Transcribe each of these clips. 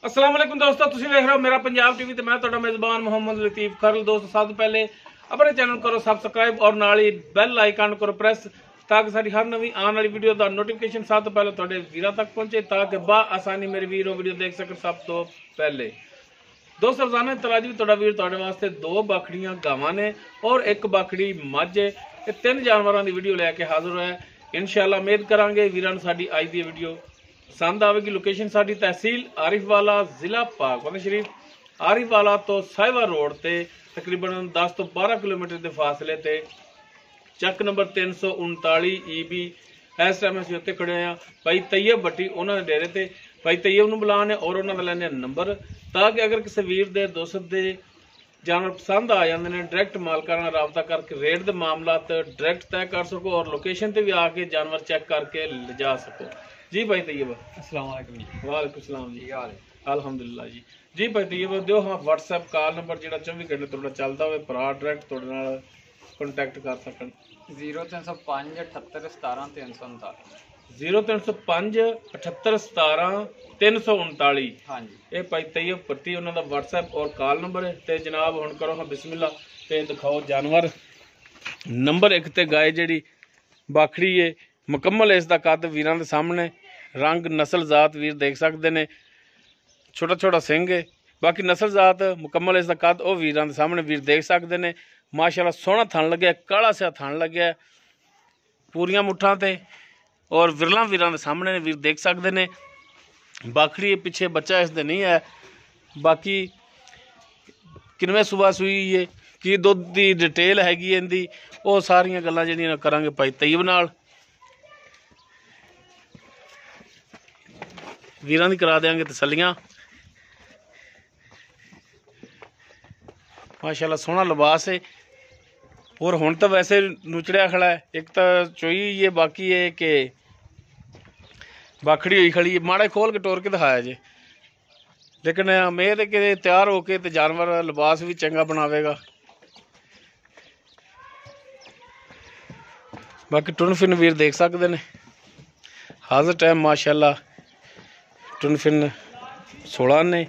अस्सलाम वालेकुम दोस्तों, तुसीं देख रहे हो मेरा पंजाब टीवी ते मैं तुहाडा मेज़बान मोहम्मद लतीफ खरल। दोस्तों सब तो पहले अपने चैनल करो सबसक्राइब और नाल ही बैल आइकन करो प्रेस ताकि साडी हर नवी आने वाली वीडियो का नोटिफिकेशन सब तो पहले तुहाडे वीरां तक पहुंचे ताकि बा आसानी मेरे वीरों वीडियो देख सकन सब तो पहले। दोस्तों रोजाना तराजी तुहाडा वीर तुहाडे वास्ते दो बाखड़ियां गावां ने और एक बाखड़ी मझ है। ये तीन जानवरों की वीडियो लैके हाजिर होया। इंशाअल्लाह उम्मीद करांगे वीरां नूं साडी अज दी वीडियो पसंद आएगी। लोकेशन साडी तहसील आरिफवाला, जिला पाकपतन शरीफ। आरिफवाला तो साहिबा रोड ते तकरीबन 10 तो 12 किलोमीटर के फासले ते ਚੱਕ नंबर 339 EB। इस टाइम ਅਸੀਂ ਉੱਤੇ ਖੜੇ ਆ ਭਾਈ ਤੈयब भट्टी ਉਹਨਾਂ ਦੇ ਡੇਰੇ ਤੇ। ਭਾਈ ਤੈयब ਨੂੰ ਬੁਲਾਣੇ और ਉਹਨਾਂ ਦਾ ਲੈਣੇ ਨੰਬਰ ਤਾਂ ਕਿ ਅਗਰ ਕਿਸੇ ਵੀਰ ਦੇ ਦੋਸਤ ਦੇ जानवर पसंद आ जाते हैं डायरैक्ट मालकां नाल राबता करके रेट के मामलात डायरैक्ट तय कर सको और लोकेशन पर भी आके जानवर चेक करके ले जा सको। जी भाई तैयब, अस्सलाम वालेकुम जी। वालेकुम सलाम जी। हाल है? अलहमदुलिल्लाह जी। जी भाई तैयब दिओ हाँ WhatsApp कॉल नंबर जो 24 घंटे तुहाडा चलदा होवे भरा डायरैक्ट तुहाडे नाल कॉन्टैक्ट कर सकन। 0305 78 17 339। 0305 78 17 339। हाँ जी, ਇਹ ਭਾਈ ਤੈयब ਭੱਟੀ ਉਹਨਾਂ ਦਾ WhatsApp और कॉल नंबर है। ਤੇ ਜਨਾਬ ਹੁਣ ਕਰੋ ਹਾਂ ਬਿਸਮਿਲ੍ਲਾ ਤੇ ਦਿਖਾਓ ਜਾਨਵਰ। ਨੰਬਰ 1 ਤੇ ਗਾय ਜਿਹੜੀ ਬਾਖੜੀ ਏ ਮੁਕੰਮਲ ਇਸ ਦਾ ਕੱਦ ਵੀਰਾਂ ਦੇ ਸਾਹਮਣੇ ਰੰਗ ਨਸਲ ਜ਼ਾਤ ਵੀਰ ਦੇਖ ਸਕਦੇ ਨੇ। ਛੋਟਾ ਛੋਟਾ ਸਿੰਘ ਹੈ। ਬਾਕੀ ਨਸਲ ਜ਼ਾਤ ਮੁਕੰਮਲ ਇਸ ਦਾ ਕੱਦ ਉਹ ਵੀਰਾਂ ਦੇ ਸਾਹਮਣੇ ਵੀਰ ਦੇਖ ਸਕਦੇ ਨੇ। ਮਾਸ਼ਾਅੱਲਾ ਸੋਹਣਾ ਥਣ ਲੱਗਿਆ, ਕਾਲਾ ਸਿਆ ਥਣ ਲੱਗਿਆ ਪੂਰੀਆਂ ਮੁੱਠਾਂ ਤੇ और विरला वीरां दे सामने ने वीर देख सकते हैं। बाखड़ी पिछे बच्चा इसदे नहीं है। बाकी किनवे सुबह सुई है कि दुध की डिटेल हैगी इनकी वो सारियां गल्लां जिहड़ियां करांगे भाई तैयब नाल। वीरां दी करा देंगे तसल्लियां। माशाअल्लाह सोहना लिबास है और हुण तो वैसे नुचड़िया खड़ा है। एक तो चोई है, बाकी है कि बाखड़ी हुई खड़ी है। माड़े खोल के टोर के दिखाया जे, लेकिन उम्मीद है कि तैयार होके तो जानवर लिबास भी चंगा बनावेगा। बाकी टुन फिन वीर देख सकते हैं हाजिर टाइम माशाअल्लाह टुन फिन 16 ने।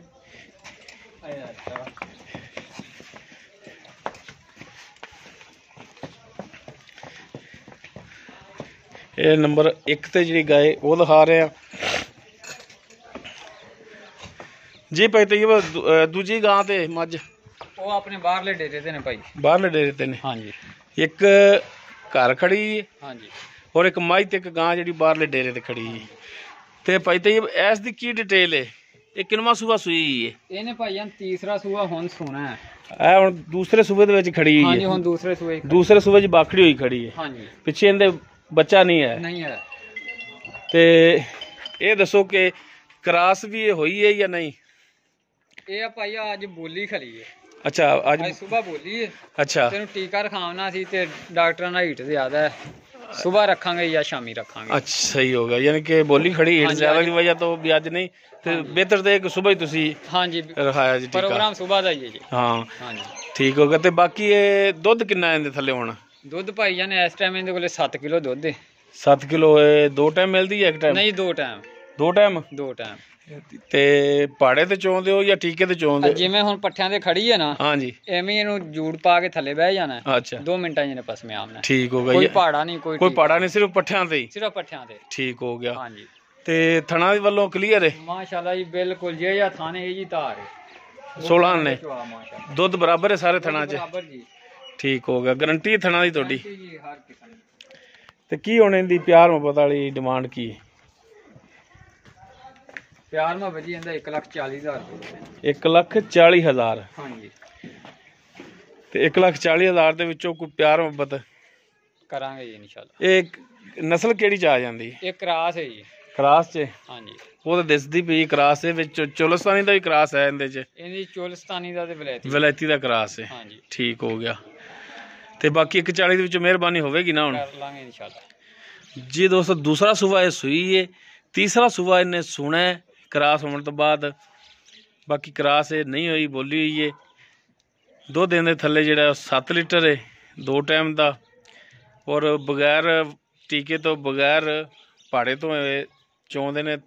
ये नंबर 1 ते जी गाय वो दिखा रहे हैं जी भाई तैयब। दूजी गां ते मझ वो अपने बाहरले डेरे ते ने भाई। बाहरले डेरे ते ने। हाँ जी, एक घर खड़ी है हाँ जी, और एक मझ ते एक गां जी बाहरले डेरे ते खड़ी है। ते भाई तैयब इस दी की डिटेल है? ये किनवा सूबा सुई है? ਇਹਨੇ ਭਾਈਆਂ ਤੀਸਰਾ ਸੂਆ ਹੁਣ ਸੋਣਾ ਹੈ। ਇਹ ਹੁਣ दूसरे सूबे ਦੇ ਵਿੱਚ ਖੜੀ हाँ ਹੈ। जी, ਹੁਣ दूसरे सूए। दूसरे सूबे 'ਚ ਬਾਖੜੀ ਹੋਈ ਖੜੀ ਹੈ। हाँ जी, ਪਿੱਛੇ ਇਹਦੇ ਬੱਚਾ ਨਹੀਂ ਹੈ। नहीं है। ਤੇ ਇਹ ਦੱਸੋ ਕਿ ਕਰਾਸ ਵੀ ਇਹ ਹੋਈ ਹੈ ਜਾਂ ਨਹੀਂ? ਇਹ ਭਾਈਆ ਅੱਜ ਬੋਲੀ ਖਲੀ ਹੈ। ਅੱਛਾ ਅੱਜ ਅੱਜ ਸਵੇਰ ਬੋਲੀ ਹੈ। ਅੱਛਾ ਤੈਨੂੰ ਟੀਕਾ ਰਖਾਉਣਾ ਸੀ ਤੇ ਡਾਕਟਰਾਂ ਦਾ ਹੀਟ ਜ਼ਿਆਦਾ ਹੈ। सुबह रखांगे या शामी रखांगे। अच्छा सही होगा, यानी कि बोली खड़ी हीट ज्यादा की वजह तो भी अज नहीं ते बेहतर ते सुबह ही तुसी हाँ जी रखाया जी। प्रोग्राम सुबह का ही है जी। हाँ हाँ जी ठीक होगा। ते बाकी ये दुध कितना इहदे थल्ले होना? दुध भाईया ने इस टाइम इहदे कोले 7 किलो दुध है। 7 किलो दो टाइम मिलती है? एक टाइम नहीं, दो टाइम। दो टाइम? दो टाइम। ਤੇ ਪਾੜੇ ਤੇ ਚੋਂਦੇ ਹੋ ਜਾਂ ਠੀਕੇ ਤੇ ਚੋਂਦੇ ਹੋ? ਜਿਵੇਂ ਹੁਣ ਪੱਠਿਆਂ ਤੇ ਖੜੀ ਹੈ ਨਾ, ਹਾਂ ਜੀ, ਐਵੇਂ ਇਹਨੂੰ ਜੂੜ ਪਾ ਕੇ ਥੱਲੇ ਬਹਿ ਜਾਣਾ। ਅੱਛਾ 2 ਮਿੰਟਾਂ ਜਿਹਨੇ ਪਸਮੇ ਆਮਨਾ। ਠੀਕ ਹੋ ਗਿਆ। ਕੋਈ ਪਾੜਾ ਨਹੀਂ, ਕੋਈ ਪਾੜਾ ਨਹੀਂ, ਸਿਰਫ ਪੱਠਿਆਂ ਤੇ ਹੀ? ਸਿਰਫ ਪੱਠਿਆਂ ਤੇ। ਠੀਕ ਹੋ ਗਿਆ। ਹਾਂ ਜੀ। ਤੇ ਥਣਾ ਦੇ ਵੱਲੋਂ ਕਲੀਅਰ ਹੈ? ਮਾਸ਼ਾਅੱਲਾ ਜੀ ਬਿਲਕੁਲ ਜੇ ਜਾਂ ਥਾਣੇ ਇਹ ਜੀ ਧਾਰ ਹੈ 16 ਨੇ। ਮਾਸ਼ਾਅੱਲਾ ਦੁੱਧ ਬਰਾਬਰ ਹੈ ਸਾਰੇ ਥਣਾ 'ਚ? ਬਰਾਬਰ ਜੀ। ਠੀਕ ਹੋ ਗਿਆ। ਗਰੰਟੀ ਥਣਾ ਦੀ ਤੁਹਾਡੀ? ਜੀ ਹਰ ਕਿਸਮ ਦੀ। ਤੇ ਕੀ ਹੁਣ ਇਹਦੀ ਪਿਆਰ ਮੁਹੱਬਤ ਵਾਲੀ ਡਿਮਾਂਡ ਕੀ ਹੈ? ਪਿਆਰ ਮੈਂ ਵਜੀ ਜਾਂਦਾ 1,40,000 ਰੁਪਏ। 1,40,000? ਹਾਂ ਜੀ। ਤੇ 1,40,000 ਦੇ ਵਿੱਚੋਂ ਕੋਈ ਪਿਆਰ ਮੁਹੱਬਤ ਕਰਾਂਗੇ ਜੀ ਇਨਸ਼ਾਅੱਲਾ। ਇਹ ਨਸਲ ਕਿਹੜੀ ਚ ਆ ਜਾਂਦੀ? ਇਹ ਕਰਾਸ ਹੈ ਜੀ। ਕਰਾਸ ਚ? ਹਾਂ ਜੀ। ਉਹ ਤਾਂ ਦਿਸਦੀ ਪਈ ਕਰਾਸ ਦੇ ਵਿੱਚ ਚੋਲਸਤਾਨੀ ਦਾ ਵੀ ਕਰਾਸ ਹੈ ਇਹਦੇ ਚ? ਇਹਦੀ ਚੋਲਸਤਾਨੀ ਦਾ ਤੇ ਵਲੈਤੀ ਦਾ ਕਰਾਸ ਹੈ। ਹਾਂ ਜੀ। ਠੀਕ ਹੋ ਗਿਆ। ਤੇ ਬਾਕੀ 1,40 ਦੇ ਵਿੱਚ ਮਿਹਰਬਾਨੀ ਹੋਵੇਗੀ ਨਾ ਹੁਣ? ਕਰ ਲਾਂਗੇ ਇਨਸ਼ਾਅੱਲਾ ਜੀ ਦੋਸਤੋ ਦੂਸਰਾ ਸੂਬਾ ਇਹ ਸੂਈ ਹੈ, ਤੀਸਰਾ ਸੂਬਾ ਇਹਨੇ ਸੁਣਾ ਹੈ ਕਰਾਸ ਹੋਣ ਤੋਂ ਬਾਅਦ। ਬਾਕੀ ਕਰਾਸ ਇਹ ਨਹੀਂ ਹੋਈ, ਬੋਲੀ ਹੋਈ ਹੈ। ਦੁੱਧ ਦੇ ਥੱਲੇ ਜਿਹੜਾ 7 ਲੀਟਰ ਹੈ 2 ਟਾਈਮ ਦਾ और बगैर टीके तो बगैर पाड़े तो चौंदे ने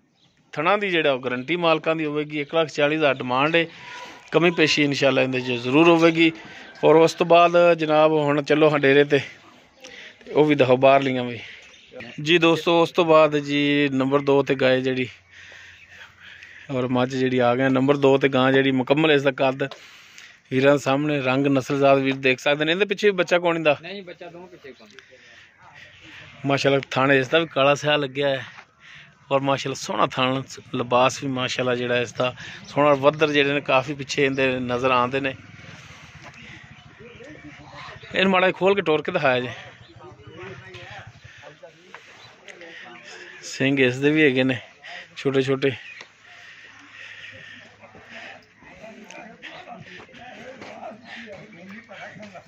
ਥਣਾ ਦੀ ਜਿਹੜਾ ਗਰੰਟੀ ਮਾਲਕਾਂ ਦੀ ਹੋਵੇਗੀ। 1,40,000 ਡਿਮਾਂਡ ਹੈ। ਕਮੀ ਪੇਸ਼ੀ ਇਨਸ਼ਾਅੱਲਾ ਇਹਦੇ 'ਚ ਜ਼ਰੂਰ ਹੋਵੇਗੀ। ਔਰ ਉਸ ਤੋਂ ਬਾਅਦ ਜਨਾਬ ਹੁਣ ਚੱਲੋ ਹਾਂ ਡੇਰੇ ਤੇ ਉਹ ਵੀ ਦਿਖਾਓ ਬਾਹਰਲੀਆਂ ਵੀ ਜੀ ਦੋਸਤੋ। ਉਸ ਤੋਂ ਬਾਅਦ ਜੀ ਨੰਬਰ 2 ਤੇ ਗਾਏ ਜਿਹੜੀ ਔਰ ਮੱਝ ਜਿਹੜੀ ਆ ਗਏ। ਨੰਬਰ 2 ਤੇ ਗਾਂ ਜਿਹੜੀ ਮੁਕੰਮਲ ਇਸ ਦਾ ਕੱਦ ਵੀਰਾਂ ਸਾਹਮਣੇ ਰੰਗ ਨਸਲਜ਼ਾਤ ਵੀਰ ਦੇਖ ਸਕਦੇ ਨੇ। ਇਹਦੇ ਪਿੱਛੇ ਵੀ ਬੱਚਾ ਕੋਣੀ ਦਾ ਨਹੀਂ, ਬੱਚਾ ਦੋਵੇਂ ਪਿੱਛੇ ਕੋਣੀ ਮਾਸ਼ਾਅੱਲਾ। ਥਾਣੇ ਇਸ ਦਾ ਵੀ ਕਾਲਾ ਸਿਆ ਲੱਗਿਆ ਹੈ ਔਰ ਮਾਸ਼ਾਅੱਲਾ ਸੋਹਣਾ ਥਾਣ ਲਿਬਾਸ ਵੀ ਮਾਸ਼ਾਅੱਲਾ ਜਿਹੜਾ ਇਸ ਦਾ ਸੋਹਣਾ। ਵੱਧਰ ਜਿਹੜੇ ਨੇ ਕਾਫੀ ਪਿੱਛੇ ਇਹਦੇ ਨਜ਼ਰ ਆਉਂਦੇ ਨੇ। ਇਹਨੂੰ ਮਾੜਾ ਖੋਲ ਕੇ ਟੋਰ ਕੇ ਦਿਖਾਇਆ ਜੇ। ਸਿੰਘ ਇਸ ਦੇ ਵੀ ਹੈਗੇ ਨੇ ਛੋਟੇ ਛੋਟੇ।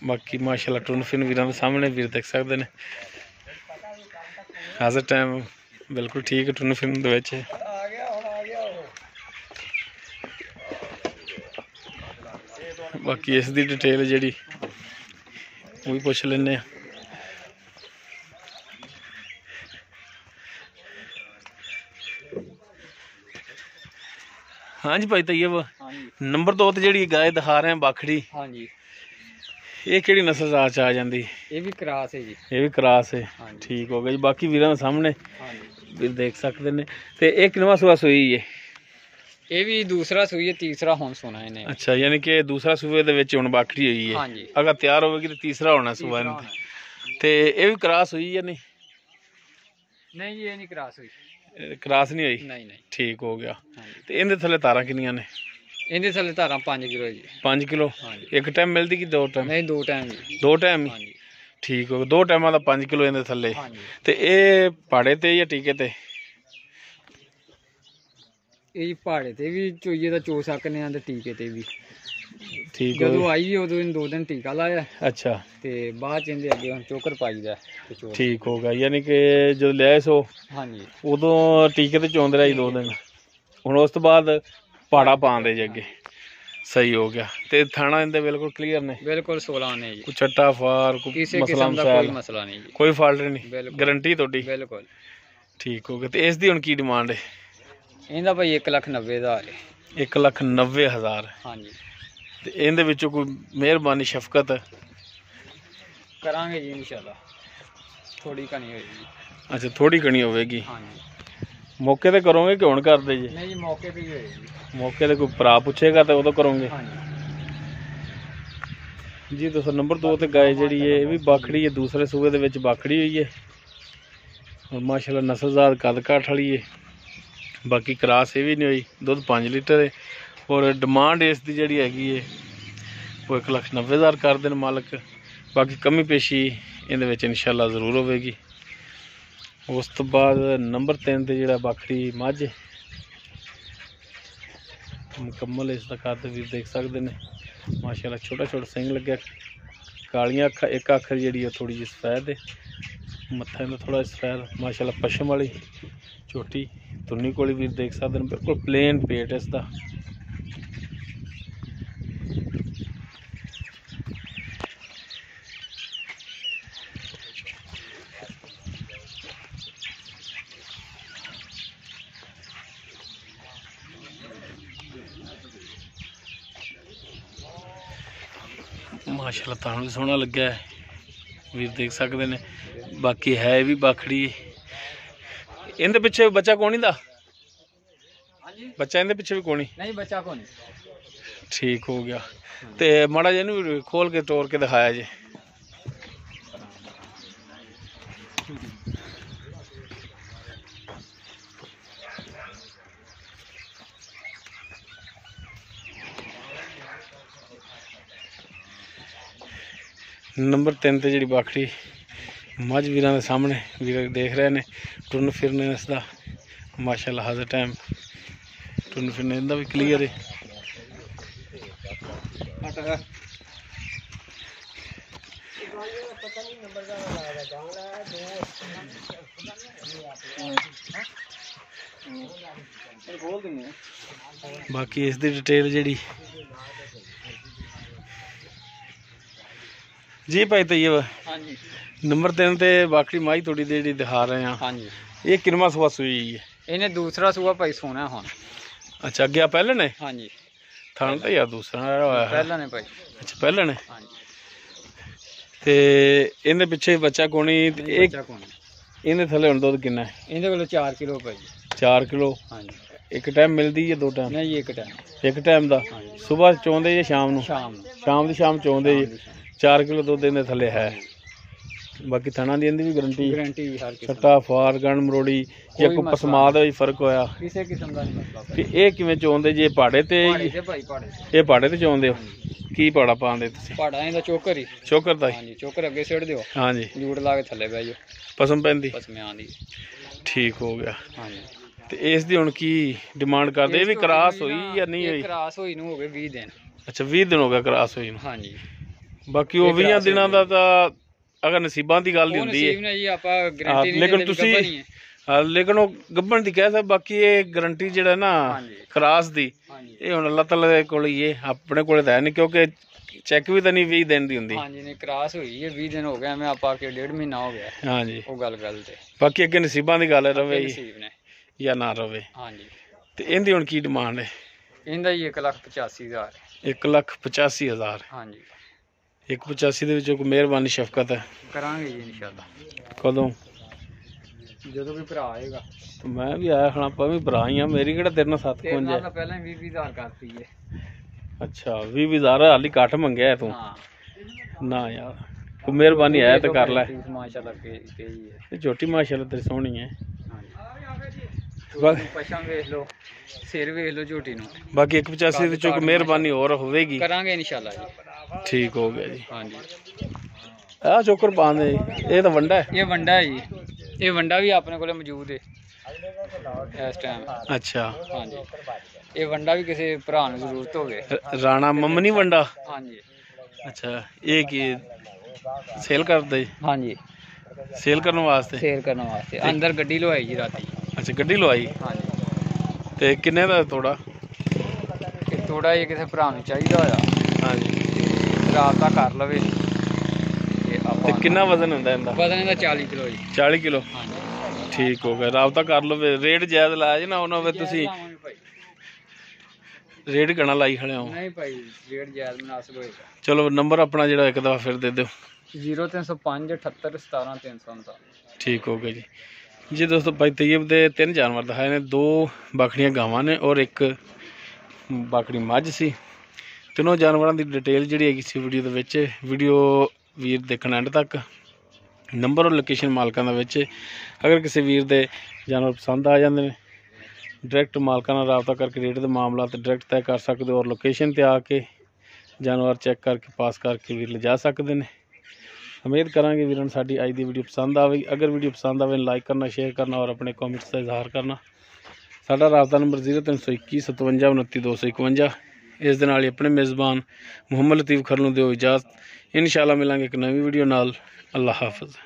ਬਾਕੀ ਮਾਸ਼ਾਅੱਲਾ ਟੁਨ ਫਿਨ ਵੀਰਾਂ ਦੇ ਸਾਹਮਣੇ ਵੀਰ ਦੇਖ ਸਕਦੇ ਨੇ। ਹਾਜ਼ਰ ਟਾਈਮ ਬਿਲਕੁਲ ਠੀਕ ਟੁਨ ਫਿਨ ਦੇ ਵਿੱਚ। ਬਾਕੀ ਇਸ ਦੀ ਡਿਟੇਲ ਜਿਹੜੀ ਉਹ ਵੀ ਪੁੱਛ ਲੈਂਦੇ ਆ। ਹਾਂਜੀ ਭਾਈ ਤैयब, ਨੰਬਰ 2 ਤੇ ਜਿਹੜੀ ਗਾय ਦਿਖਾ ਰਹੇ ਆ ਬਾਖੜੀ, ਹਾਂਜੀ, ਇਹ ਕਿਹੜੀ ਨਸਲ ਜ਼ਾਤ ਚ ਆ ਜਾਂਦੀ? ਇਹ ਵੀ ਕਰਾਸ ਹੈ ਜੀ। ਇਹ ਵੀ ਕਰਾਸ ਹੈ। ਠੀਕ ਹੋ ਗਿਆ ਜੀ। ਬਾਕੀ ਵੀਰਾਂ ਦੇ ਸਾਹਮਣੇ ਵੀਰ ਦੇਖ ਸਕਦੇ ਨੇ। ਤੇ ਇਹ ਕਿੰਨਵਾਂ ਸੂਆ ਸੂਈ ਹੈ? ਇਹ ਵੀ ਦੂਸਰਾ ਸੂਈ ਹੈ, ਤੀਸਰਾ ਹੁਣ ਸੋਣਾ ਇਹਨੇ। ਅੱਛਾ, ਯਾਨੀ ਕਿ ਦੂਸਰਾ ਸੂਏ ਦੇ ਵਿੱਚ ਹੁਣ ਬਾਖੜੀ ਹੋਈ ਹੈ। ਹਾਂਜੀ, ਅਗਰ ਤਿਆਰ ਹੋਵੇਗੀ ਤੇ ਤੀਸਰਾ ਹੋਣਾ ਸੂਆ ਇਹਨਾਂ ਤੇ। ਇਹ ਵੀ ਕਰਾਸ ਹੋਈ ਹੈ? ਨਹੀਂ ਨਹੀਂ ਜੀ, ਇਹ ਨਹੀਂ ਕਰਾਸ ਹੋਈ। ਕਰਾਸ ਨਹੀਂ ਹੋਈ? ਨਹੀਂ ਨਹੀਂ। ਠੀਕ ਹੋ ਗਿਆ। ਤੇ ਇਹਦੇ ਥੱਲੇ ਤਾਰਾਂ ਕਿੰਨੀਆਂ ਨੇ? ਇਹਦੇ ਥੱਲੇ ਧਾਰਾਂ 5 ਕਿਲੋ ਜੀ। 5 ਕਿਲੋ? ਇੱਕ ਟਾਈਮ ਮਿਲਦੀ ਕਿ 2 ਟਾਈਮ? ਨਹੀਂ, 2 ਟਾਈਮ ਜੀ। 2 ਟਾਈਮ ਹੀ? ਠੀਕ ਹੋ ਗਿਆ। 2 ਟਾਈਮਾਂ ਦਾ 5 ਕਿਲੋ ਇਹਦੇ ਥੱਲੇ। ਤੇ ਇਹ ਪਹਾੜੇ ਤੇ ਜਾਂ ਟੀਕੇ ਤੇ? ਇਹ ਪਹਾੜੇ ਤੇ ਵੀ ਚੋਈਏ ਦਾ ਚੋ ਸਕਨੇ ਆ ਤੇ ਟੀਕੇ ਤੇ ਵੀ। ਠੀਕ। ਜਦੋਂ ਆਈ ਵੀ ਉਦੋਂ 2 ਦਿਨ ਟੀਕਾ ਲਾਇਆ। ਅੱਛਾ। ਤੇ ਬਾਅਦ ਚ ਇਹਦੇ ਅੱਗੇ ਹੁਣ ਚੋਕਰ ਪਾਈਦਾ। ਠੀਕ ਹੋ ਗਿਆ। ਯਾਨੀ ਕਿ ਜਦੋਂ ਲਿਆਏ ਸੋ ਹਾਂਜੀ ਉਦੋਂ ਟੀਕੇ ਤੇ ਚੋਂਦੇ ਰਹੇ 2 ਦਿਨ। ਹੁਣ ਉਸ ਤੋਂ ਬਾਅਦ ਪਹਾੜਾ ਪਾਉਂਦੇ ਜੇ ਅੱਗੇ। ਸਹੀ ਹੋ ਗਿਆ। ਤੇ ਥਾਣਾ ਇਹਦੇ ਬਿਲਕੁਲ ਕਲੀਅਰ ਨੇ? ਬਿਲਕੁਲ 16 ਨੇ ਜੀ। ਕੋਈ ਛੱਟਾ ਫਾਰ ਕੋਈ ਕਿਸਮ ਦਾ ਕੋਈ ਮਸਲਾ ਨਹੀਂ ਜੀ। ਕੋਈ ਫਾਲਟ ਨਹੀਂ? ਗਾਰੰਟੀ ਤੁਹਾਡੀ? ਬਿਲਕੁਲ। ਠੀਕ ਹੋ ਗਿਆ। ਤੇ ਇਸ ਦੀ ਹੁਣ ਕੀ ਡਿਮਾਂਡ ਹੈ? ਇਹਦਾ ਭਾਈ 1,90,000 ਹੈ। 1,90,000? ਹਾਂਜੀ। ਤੇ ਇਹਦੇ ਵਿੱਚੋਂ ਕੋਈ ਮਿਹਰਬਾਨੀ ਸ਼ਫਕਤ ਕਰਾਂਗੇ ਜੀ ਇਨਸ਼ਾਅੱਲਾ। ਥੋੜੀ ਕਣੀ ਹੋਏਗੀ। ਅੱਛਾ, ਥੋੜੀ ਕਣੀ ਹੋਵੇਗੀ। ਹਾਂਜੀ। ਮੌਕੇ ਤੇ ਕਰੋਗੇ ਕਿ ਹੁਣ ਕਰਦੇ ਜੀ? ਨਹੀਂ ਜੀ, ਮੌਕੇ ਤੇ ਹੀ ਹੋਏਗੀ। ਮੌਕੇ ਤੇ ਕੋਈ ਭਰਾ ਪੁੱਛੇਗਾ ਤੇ ਉਦੋਂ ਕਰੋਗੇ? ਹਾਂਜੀ ਜੀ ਦੋਸਤੋ, ਨੰਬਰ 2 ਤੇ ਗਾय ਜਿਹੜੀ ਹੈ ਇਹ ਵੀ ਬਾਖੜੀ ਹੈ। ਦੂਸਰੇ ਸੂਬੇ ਦੇ ਵਿੱਚ ਬਾਖੜੀ ਹੋਈ ਹੈ। ਹੁਣ ਮਾਸ਼ਾਅੱਲਾ ਨਸਲਜ਼ਾਤ ਕੱਦ ਕਾਠ ਵਾਲੀ ਹੈ। ਬਾਕੀ ਕਰਾਸ ਇਹ ਵੀ ਨਹੀਂ ਹੋਈ। ਦੁੱਧ 5 ਲੀਟਰ ਹੈ। ਔਰ ਡਿਮਾਂਡ ਇਸ ਦੀ ਜਿਹੜੀ ਹੈਗੀ ਹੈ ਉਹ 1,90,000 ਕਰਦੇ ਨੇ ਮਾਲਕ। ਬਾਕੀ ਕਮੀ ਪੇਸ਼ੀ ਇਹਦੇ ਵਿੱਚ ਇਨਸ਼ਾਅੱਲਾ ਜ਼ਰੂਰ ਹੋਵੇਗੀ। ਉਸ ਤੋਂ ਬਾਅਦ ਨੰਬਰ 3 ਤੇ ਜਿਹੜਾ ਬਾਖੜੀ ਮੱਝ ਮੁਕੰਮਲ ਇਸ ਦਾ ਕੱਦ ਵੀ ਦੇਖ ਸਕਦੇ ਨੇ। ਮਾਸ਼ਾਅੱਲਾ ਛੋਟਾ ਛੋਟਾ ਸਿੰਘ ਲੱਗਿਆ, ਕਾਲੀਆਂ ਅੱਖਾਂ, ਇੱਕ ਅੱਖ ਜਿਹੜੀ ਉਹ ਥੋੜੀ ਜਿਹੀ ਸਫੈਦ ਹੈ, ਮੱਥਾ ਇਹਦਾ ਥੋੜਾ ਸਫੈਦ। ਮਾਸ਼ਾਅੱਲਾ ਪਸ਼ਮ ਵਾਲੀ ਝੋਟੀ ਤੁਰਨੀ ਕੋਲੀ ਵੀ ਦੇਖ ਸਕਦੇ ਨੇ। ਬਿਲਕੁਲ ਪਲੇਨ ਪੇਟ ਇਸ ਦਾ। ਮਾਸ਼ਾਅੱਲਾ ਤੁਹਾਨੂੰ ਵੀ ਸੋਹਣਾ ਲੱਗਿਆ ਹੈ ਵੀਰ ਦੇਖ ਸਕਦੇ ਨੇ। ਬਾਕੀ ਹੈ ਵੀ ਬਾਖੜੀ। ਇਹਦੇ ਪਿੱਛੇ ਬੱਚਾ ਕੋਣੀ ਦਾ? ਹਾਂਜੀ, ਬੱਚਾ ਇਹਦੇ ਪਿੱਛੇ ਵੀ ਕੋਣੀ? ਨਹੀਂ, ਬੱਚਾ ਕੋ ਨਹੀਂ। ਠੀਕ ਹੋ ਗਿਆ। ਤੇ ਮਾੜਾ ਜਿਹਾ ਇਹਨੂੰ ਖੋਲ ਕੇ ਤੋੜ ਕੇ ਦਿਖਾਇਆ ਜੇ। ਨੰਬਰ 3 ਤੇ ਜਿਹੜੀ ਬਾਖੜੀ ਮੱਝ ਵੀਰਾਂ ਦੇ ਸਾਹਮਣੇ ਵੀਰ ਦੇਖ ਰਹੇ ਨੇ। ਟੁਰਨ ਫਿਰਨ ਇਸ ਦਾ ਮਾਸ਼ਾਅੱਲਾ ਹਾਜ਼ਰ ਟਾਈਮ ਟੁਰਨ ਫਿਰਨ ਇਹਦਾ ਵੀ ਕਲੀਅਰ ਹੈ। ਬਾਕੀ ਇਸ ਦੀ ਡਿਟੇਲ ਜਿਹੜੀ ਜੀ ਭਾਈ ਤैयब, ਹਾਂਜੀ, ਨੰਬਰ 3 ਤੇ ਬਾਖੜੀ ਮਾਈ ਤੁਹਾਡੀ ਜਿਹੜੀ ਦਿਖਾ ਰਹੇ ਆ, ਹਾਂਜੀ, ਇਹ ਕਿੰਨਵਾਂ ਸੂਆ ਸੂਈ ਹੈ? ਇਹਨੇ ਦੂਸਰਾ ਸੂਆ ਭਾਈ ਸੋਣਾ ਹੁਣ। ਅੱਛਾ ਅੱਗੇ ਆ ਪਹਿਲੇ ਨੇ? ਹਾਂਜੀ ਥਣ ਤਾਂ ਯਾਰ ਦੂਸਰਾ ਹੋਇਆ ਹੈ। ਪਹਿਲਾਂ ਨੇ ਭਾਈ। ਅੱਛਾ ਪਹਿਲੇ ਨੇ। ਹਾਂਜੀ ਤੇ ਇਹਦੇ ਪਿੱਛੇ ਬੱਚਾ ਕੋਣੀ ਇਹ ਇਹਦੇ ਥੱਲੇ ਹੁਣ ਦੁੱਧ ਕਿੰਨਾ ਹੈ? ਇਹਦੇ ਕੋਲ 4 ਕਿਲੋ ਭਾਈ। 4 ਕਿਲੋ। ਹਾਂਜੀ ਇੱਕ ਟਾਈਮ ਮਿਲਦੀ ਜਾਂ 2 ਟਾਈਮ? ਨਹੀਂ ਜੀ ਇੱਕ ਟਾਈਮ। ਇੱਕ ਟਾਈਮ ਦਾ। ਹਾਂਜੀ ਸਵੇਰ ਚੋਂਦੇ ਜਾਂ ਸ਼ਾਮ ਨੂੰ? ਸ਼ਾਮ ਨੂੰ। ਸ਼ਾਮ ਦੀ ਸ਼ਾਮ ਚੋਂਦੇ ਜੀ। 4 ਕਿਲੋ ਦੁੱਧ ਇਹਦੇ ਥੱਲੇ ਹੈ। ਬਾਕੀ ਥਣਾ ਦੀ ਇਹਦੀ ਵੀ ਗਰੰਟੀ ਵੀ ਹਰ ਕਿਸੇ ਸੱਟਾ ਫਾਰ ਗਣ ਮਰੋੜੀ ਜਾਂ ਕੋਈ ਪਸਮਾ ਦਾ ਵੀ ਫਰਕ ਹੋਇਆ ਕਿਸੇ ਕਿਸਮ ਦਾ ਨਹੀਂ ਮਸਲਾ। ਤੇ ਇਹ ਕਿਵੇਂ ਚੋਂਦੇ ਜੇ ਪਹਾੜੇ ਤੇ? ਭਾਈ ਪਹਾੜੇ। ਇਹ ਪਹਾੜੇ ਤੇ ਚੋਂਦੇ ਹੋ? ਕੀ ਪਹਾੜਾ ਪਾਉਂਦੇ ਤੁਸੀਂ? ਪਹਾੜਾ ਇਹਦਾ ਚੋਕਰ ਹੀ। ਚੋਕਰ ਦਾ? ਹਾਂਜੀ ਚੋਕਰ ਅੱਗੇ ਸਿੱਟ ਦਿਓ। ਹਾਂਜੀ ਜੂੜ ਲਾ ਕੇ ਥੱਲੇ ਬਹਿ ਜਾਓ। ਪਸਮ ਪੈਂਦੀ? ਪਸਮਿਆਂ ਦੀ। ਠੀਕ ਹੋ ਗਿਆ। ਹਾਂਜੀ ਤੇ ਇਸ ਦੀ ਹੁਣ ਕੀ ਡਿਮਾਂਡ ਕਰਦੇ? ਇਹ ਵੀ ਕਰਾਸ ਹੋਈ ਜਾਂ ਨਹੀਂ ਹੋਈ? ਕਰਾਸ ਹੋਈ ਨੂੰ ਹੋ ਗਏ 20 ਦਿਨ। ਅੱਛਾ 20 ਦਿਨ ਹੋ ਗਿਆ ਕਰਾਸ ਹੋਈ ਨੂੰ। ਹਾਂਜੀ ਬਾਕੀ ਉਹ 20 ਦਿਨਾਂ ਦਾ ਤਾਂ ਅਗਰ ਨਸੀਬਾਂ ਦੀ ਗੱਲ ਹੀ ਹੁੰਦੀ ਹੈ। ਜੀ ਆਪਾਂ ਗਾਰੰਟੀ ਨਹੀਂ ਲੇਕਿਨ ਤੁਸੀਂ ਲੇਕਿਨ ਉਹ ਗੱਭਣ ਦੀ ਕਹਿ ਸਕਦੇ। ਬਾਕੀ ਇਹ ਗਾਰੰਟੀ ਜਿਹੜਾ ਨਾ ਕਰਾਸ ਦੀ ਇਹ ਹੁਣ ਅੱਲਾਹ ਤਾਲਾ ਦੇ ਕੋਲ ਹੀ ਹੈ, ਆਪਣੇ ਕੋਲ ਤਾਂ ਹੈ ਨਹੀਂ ਕਿਉਂਕਿ ਚੈੱਕ ਵੀ ਤਾਂ ਨਹੀਂ 20 ਦਿਨ ਦੀ ਹੁੰਦੀ। ਹਾਂਜੀ ਨਹੀਂ ਕਰਾਸ ਹੋਈ ਹੈ 20 ਦਿਨ ਹੋ ਗਏ ਐਵੇਂ ਆਪਾਂ ਕਿ 1.5 ਮਹੀਨਾ ਹੋ ਗਿਆ। ਹਾਂਜੀ ਉਹ ਗੱਲ ਤੇ ਬਾਕੀ ਅੱਗੇ ਨਸੀਬਾਂ ਦੀ ਗੱਲ ਰਵੇ ਨਸੀਬ ਨੇ ਜਾਂ ਨਾ ਰਵੇ। ਹਾਂਜੀ ਤੇ ਇਹਦੀ ਹੁਣ ਕੀ ਡਿਮਾਂਡ ਹੈ? ਇਹਦਾ ਹੀ 1,85,000। 1,85,000। ਹਾਂਜੀ 1,85 ਦੇ ਵਿੱਚੋਂ ਕੋਈ ਮਿਹਰਬਾਨੀ ਸ਼ਫਕਤ ਹੈ ਕਰਾਂਗੇ ਜੀ ਇਨਸ਼ਾਅੱਲਾ। ਕਦੋਂ? ਜਦੋਂ ਵੀ ਭਰਾ ਆਏਗਾ। ਮੈਂ ਵੀ ਆਇਆ ਖਾਣਾ ਆਪਾਂ ਵੀ ਭਰਾ ਹੀ ਆ। ਮੇਰੀ ਕਿਹੜਾ ਤੇਰੇ ਨਾਲ 7 ਨਾਲ ਪਹਿਲਾਂ 20,000 ਕਰਤੀ ਹੈ। ਅੱਛਾ 20,000 ਹਾਲੀ ਘੱਟ ਮੰਗਿਆ ਤੂੰ? ਹਾਂ ਨਾ ਯਾਰ ਕੋਈ ਮਿਹਰਬਾਨੀ ਆਇਆ ਤਾਂ ਕਰ ਲੈ। ਮਾਸ਼ਾਅੱਲਾ ਕਹੀ ਹੈ ਇਹ ਛੋਟੀ ਮਾਸ਼ਾਅੱਲਾ ਤੇਰੀ ਸੋਹਣੀ ਹੈ। ਪਛਾਂ ਵੇਖ ਲਓ ਸਿਰ ਵੇਖ ਲਓ ਝੋਟੀ ਨੂੰ। ਬਾਕੀ 1,85 ਵਿੱਚੋਂ ਕੋਈ ਮਿਹਰਬਾਨੀ ਹੋਰ ਹੋਵੇਗੀ? ਕਰਾਂਗੇ ਇਨਸ਼ਾਅੱਲਾ ਜੀ। ਠੀਕ ਹੋ ਗਿਆ ਜੀ। ਹਾਂਜੀ ਆਹ ਚੋਕਰ ਪਾਉਂਦੇ ਇਹ ਤਾਂ ਵੰਡਾ ਹੈ? ਇਹ ਵੰਡਾ ਹੈ ਜੀ। ਇਹ ਵੰਡਾ ਵੀ ਆਪਣੇ ਕੋਲੇ ਮੌਜੂਦ ਹੈ ਇਸ ਟਾਈਮ। ਅੱਛਾ ਹਾਂਜੀ ਇਹ ਵੰਡਾ ਵੀ ਕਿਸੇ ਭਰਾ ਨੂੰ ਜ਼ਰੂਰਤ ਹੋਵੇ। ਰਾਣਾ ਮਮਨੀ ਵੰਡਾ? ਹਾਂਜੀ ਅੱਛਾ ਇਹ ਕੀ ਸੇਲ ਕਰਦੇ? ਹਾਂਜੀ ਸੇਲ ਕਰਨ ਵਾਸਤੇ? ਸੇਲ ਕਰਨ ਵਾਸਤੇ। ਅੰਦਰ ਗੱਡੀ ਲਵਾਈ ਜੀ ਰਾਤੀ। ਅੱਛਾ ਗੱਡੀ ਲਵਾਈ? ਹਾਂਜੀ ਤੇ ਕਿੰਨੇ ਦਾ ਤੋੜਾ? ਇਹ ਤੋੜਾ ਇਹ ਕਿਸੇ ਭਰਾ ਨੂੰ ਚਾਹੀਦਾ ਹੋਇਆ ਹਾਂਜੀ ਰਾਬਤਾ ਕਰ ਲਵੇ। ਤੇ ਕਿੰਨਾ ਵਜ਼ਨ ਹੁੰਦਾ ਇਹਦਾ? ਵਜ਼ਨ ਇਹਦਾ 40 ਕਿਲੋ ਜੀ। 40 ਕਿਲੋ। ਹਾਂਜੀ ਠੀਕ ਹੋ ਗਿਆ। ਰਾਬਤਾ ਕਰ ਲਵੇ। ਰੇਟ ਜਾਇਜ਼ ਲਾਇਆ ਜੀ ਨਾ ਉਹਨਾਂ ਵੇ ਤੁਸੀਂ ਰੇਟ ਘਣਾ ਲਾਈ ਖੜੇ ਹੋ? ਨਹੀਂ ਭਾਈ ਰੇਟ ਜਾਇਜ਼ ਮੁਨਾਸਿਬ ਹੋਏਗਾ। ਚਲੋ ਨੰਬਰ ਆਪਣਾ ਜਿਹੜਾ ਇੱਕ ਦਫਾ ਫਿਰ ਦੇ ਦਿਓ। 0305 78 17 349। ਠੀਕ ਹੋ ਗਿਆ ਜੀ। ਜੀ ਦੋਸਤੋ ਭਾਈ ਤയ്यब ਦੇ 3 ਜਾਨਵਰ ਦਿਖਾਏ ਨੇ। 2 ਬਾਖੜੀਆਂ ਗਾਵਾਂ ਨੇ ਔਰ ਇੱਕ ਬਾਖੜੀ ਮੱਝ ਸੀ। ਤਿੰਨੋਂ ਜਾਨਵਰਾਂ ਦੀ ਡਿਟੇਲ ਜਿਹੜੀ ਹੈਗੀ ਸੀ ਵੀਡੀਓ ਦੇ ਵਿੱਚ। ਵੀਡੀਓ ਵੀਰ ਦੇਖਣ ਐਂਡ ਤੱਕ। ਨੰਬਰ ਔਰ ਲੋਕੇਸ਼ਨ ਮਾਲਕਾਂ ਦਾ ਵਿੱਚ। ਅਗਰ ਕਿਸੇ ਵੀਰ ਦੇ ਜਾਨਵਰ ਪਸੰਦ ਆ ਜਾਂਦੇ ਨੇ ਡਾਇਰੈਕਟ ਮਾਲਕਾਂ ਨਾਲ ਰਾਬਤਾ ਕਰਕੇ ਰੇਟ ਦੇ ਮਾਮਲਾ ਤੇ ਡਾਇਰੈਕਟ ਤੈਅ ਕਰ ਸਕਦੇ ਹੋ ਔਰ ਲੋਕੇਸ਼ਨ ਤੇ ਆ ਕੇ ਜਾਨਵਰ ਚੈੱਕ ਕਰਕੇ ਪਾਸ ਕਰਕੇ ਵੀਰ ਲਿਜਾ ਸਕਦੇ ਨੇ। ਉਮੀਦ ਕਰਾਂਗੇ ਵੀਰਾਂ ਨੂੰ ਸਾਡੀ ਅੱਜ ਦੀ ਵੀਡੀਓ ਪਸੰਦ ਆਵੇਗੀ। ਅਗਰ ਵੀਡੀਓ ਪਸੰਦ ਆਵੇ ਲਾਈਕ ਕਰਨਾ, ਸ਼ੇਅਰ ਕਰਨਾ ਔਰ ਆਪਣੇ ਕਮੈਂਟਸ ਦਾ ਇਜ਼ਹਾਰ ਕਰਨਾ। ਸਾਡਾ ਰਾਬਤਾ ਨੰਬਰ 0321 57 29 251। ਇਸ ਦੇ ਨਾਲ ਹੀ ਆਪਣੇ ਮੇਜ਼ਬਾਨ ਮੁਹੰਮਦ ਲਤੀਫ ਖਰਲ ਨੂੰ ਦਿਓ ਇਜਾਜ਼ਤ। ਇਨਸ਼ਾਅੱਲਾ ਮਿਲਾਂਗੇ ਇੱਕ ਨਵੀਂ ਵੀਡੀਓ ਨਾਲ। ਅੱਲਾਹ ਹਾਫਿਜ਼।